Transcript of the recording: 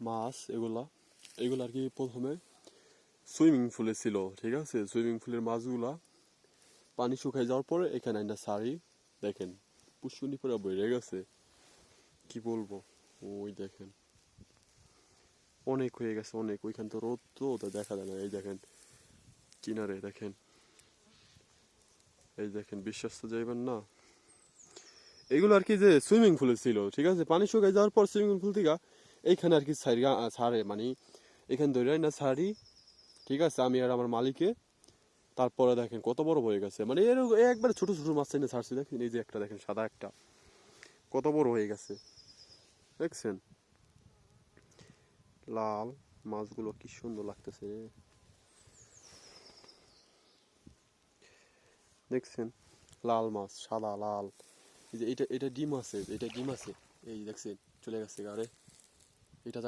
মাছ এগুলা আর কি প্রথমে সুইমিং পুলে ছিল, ঠিক আছে। সুইমিং পুলের মাছগুলা পানি শুকাই যাওয়ার পরে এখানে একটা শাড়ি দেখেন পুষ্কুনি পুরো বেড়ে গেছে, কি বলবো। ওই দেখেন অনেক হয়ে গেছে, অনেক। ওইখান তো রোদ তো ওটা দেখা যায় না। এই দেখেন কিনারে দেখেন, এই দেখেন, বিশ্বাস তো যাইবেন না। এগুলো আর কি যে সুইমিং পুলে ছিল, ঠিক আছে। পানি শুকাই যাওয়ার পর সুইমিং পুল থেকে এইখানে আর কি ছাড়ে, মানে এখানে ধরে না ছাড়ি, ঠিক আছে, আমি আর আমার মালিকে। তারপরে দেখেন কত বড় হয়ে গেছে, মানে এর একবারে ছোট ছোট মাছ এনে ছাড়ছি, দেখেন এই যে একটা দেখেন সাদা একটা, কত বড় হয়ে গেছে দেখছেন। লাল মাছগুলো কি সুন্দর লাগতেছে দেখছেন, লাল মাছ, সাদা লাল। এই যে এটা এটা ডিম আছে, এটা ডিম আছে, এই দেখছেন চলে গেছে আরে এটা